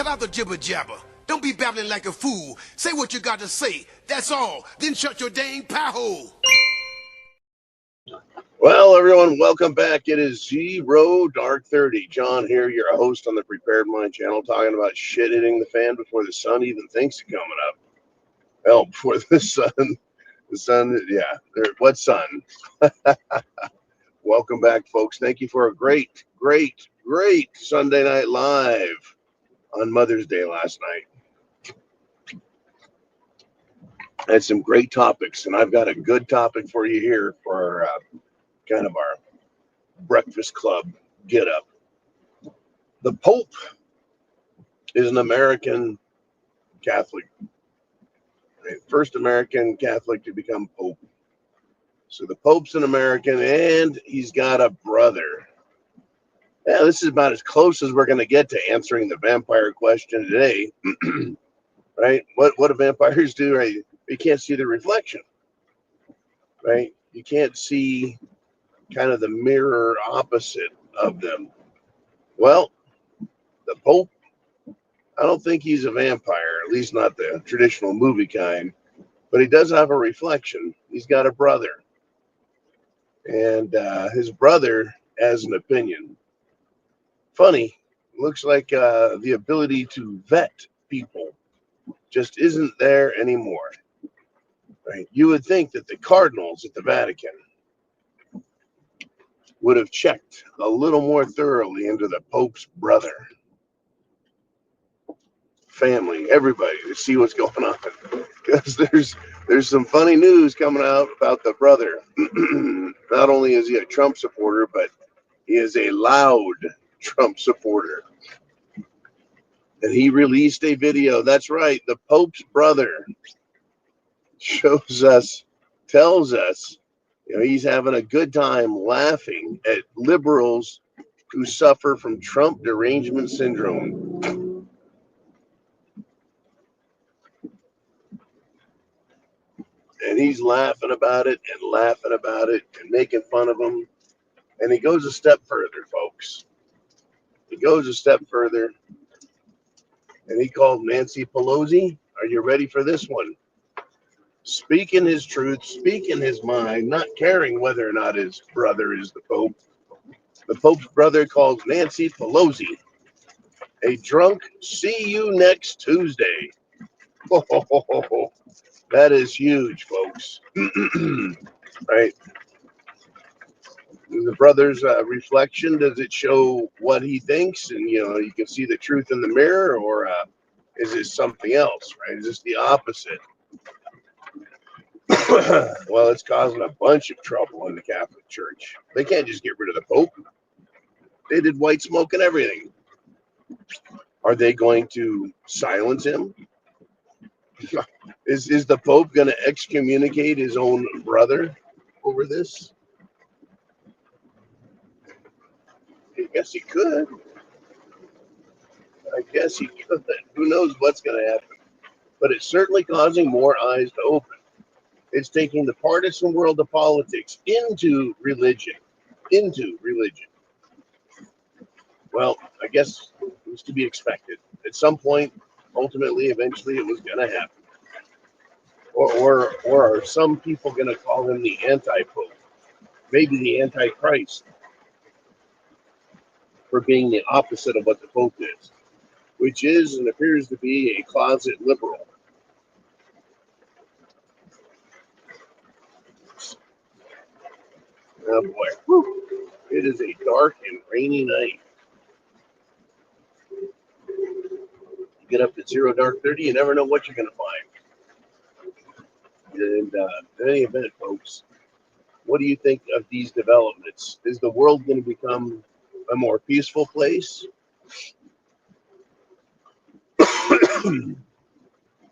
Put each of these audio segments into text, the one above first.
Cut out the jibber jabber. Don't be babbling like a fool. Say what you got to say. That's all. Then shut your dang pie hole. Well, everyone, welcome back. It is Zero Dark 30. John here, your host on the Prepared Mind channel, talking about shit hitting the fan before the sun even thinks of coming up. Well, before the sun, yeah. What sun? Welcome back, folks. Thank you for a great Sunday Night Live on Mother's Day last night. I had some great topics, and I've got a good topic for you here for kind of our breakfast club get up. The Pope is an American Catholic, right? First American Catholic to become Pope. So the Pope's an American, and he's got a brother. Yeah, this is about as close as we're going to get to answering the vampire question today, right? What do vampires do, right? You can't see the reflection, right? You can't see kind of the mirror opposite of them. Well, the Pope, I don't think he's a vampire, at least not the traditional movie kind, but he does have a reflection. He's got a brother, and his brother has an opinion. Funny, looks like the ability to vet people just isn't there anymore, right? You would think that the cardinals at the Vatican would have checked a little more thoroughly into the Pope's brother, family, everybody, to see what's going on, because there's some funny news coming out about the brother. Not only is he a Trump supporter, but he is a loud Trump supporter. And he released a video. That's right, the Pope's brother tells us, he's having a good time laughing at liberals who suffer from Trump derangement syndrome. And he's laughing about it and making fun of them. And he goes a step further, folks. He goes a step further. And he called Nancy Pelosi. Are you ready for this one? Speaking his truth, speaking his mind, not caring whether or not his brother is the Pope. The Pope's brother calls Nancy Pelosi a drunk see you next Tuesday. That is huge, folks. Right? The brother's reflection, does it show what he thinks? And, you can see the truth in the mirror, or is it something else, right? Is this the opposite? Well, it's causing a bunch of trouble in the Catholic Church. They can't just get rid of the Pope. They did white smoke and everything. Are they going to silence him? Is the Pope going to excommunicate his own brother over this? I guess he could. Who knows what's going to happen? But it's certainly causing more eyes to open. It's taking the partisan world of politics into religion. Well, I guess it was to be expected. At some point, ultimately, eventually, it was going to happen. Or are some people going to call him the anti-pope? Maybe the antichrist, for being the opposite of what the Pope is, which is and appears to be a closet liberal. Oh boy, whew. It is a dark and rainy night. You get up at Zero Dark 30, you never know what you're going to find. And in any event, folks, what do you think of these developments? Is the world going to become a more peaceful place?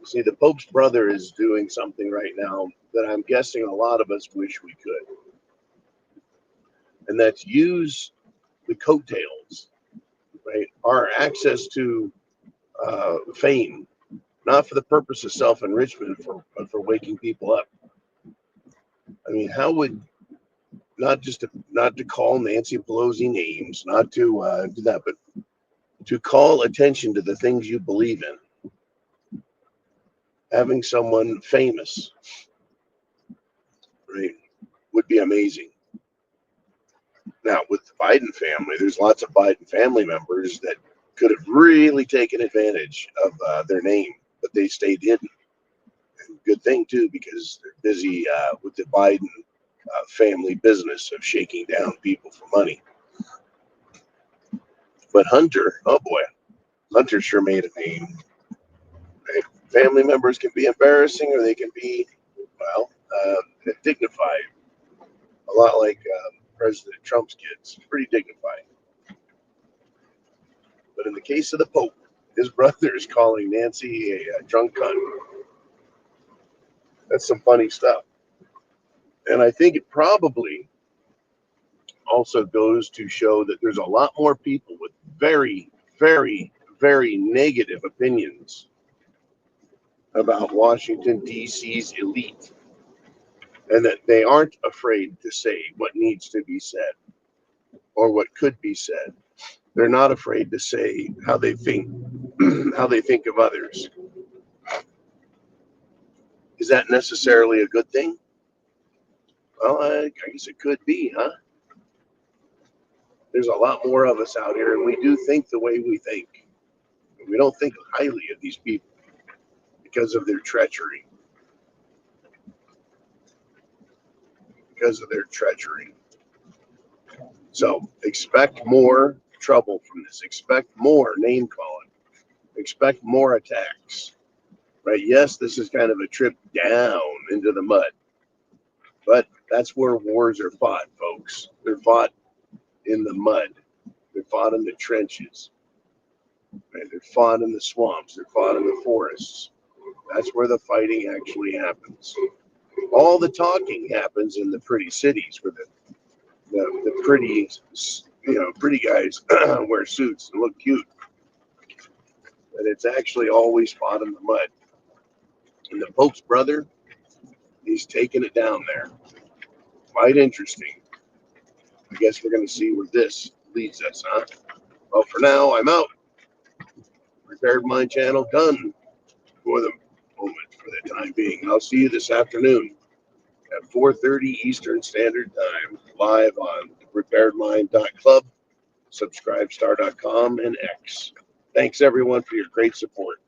See, the Pope's brother is doing something right now that I'm guessing a lot of us wish we could. And that's use the coattails, right? Our access to fame, not for the purpose of self-enrichment, but for waking people up. I mean, how would not to call Nancy Pelosi names, not to do that, but to call attention to the things you believe in. Having someone famous, right, would be amazing. Now, with the Biden family, there's lots of Biden family members that could have really taken advantage of their name, but they stayed hidden. And good thing, too, because they're busy with the Biden family business of shaking down people for money. But Hunter, oh boy, Hunter sure made a name. Right? Family members can be embarrassing or they can be, well, dignified. A lot like President Trump's kids, pretty dignified. But in the case of the Pope, his brother is calling Nancy a drunk cunt. That's some funny stuff. And I think it probably also goes to show that there's a lot more people with very, very, very negative opinions about Washington, D.C.'s elite, and that they aren't afraid to say what needs to be said or what could be said. They're not afraid to say how they think, how they think of others. Is that necessarily a good thing? Well, I guess it could be, huh? There's a lot more of us out here, and we do think the way we think. We don't think highly of these people because of their treachery. Because of their treachery. So expect more trouble from this. Expect more name calling. Expect more attacks. Right? Yes, this is kind of a trip down into the mud. But that's where wars are fought, folks. They're fought in the mud. They're fought in the trenches. Right? They're fought in the swamps. They're fought in the forests. That's where the fighting actually happens. All the talking happens in the pretty cities where the pretty, pretty guys wear suits and look cute. But it's actually always fought in the mud. And the Pope's brother, he's taking it down there. Quite interesting. I guess we're going to see where this leads us, huh? Well, for now, I'm out. Prepared Mind channel done for the moment, for the time being. I'll see you this afternoon at 4:30 Eastern Standard Time, live on thepreparedmind.club, subscribestar.com, and X. Thanks, everyone, for your great support.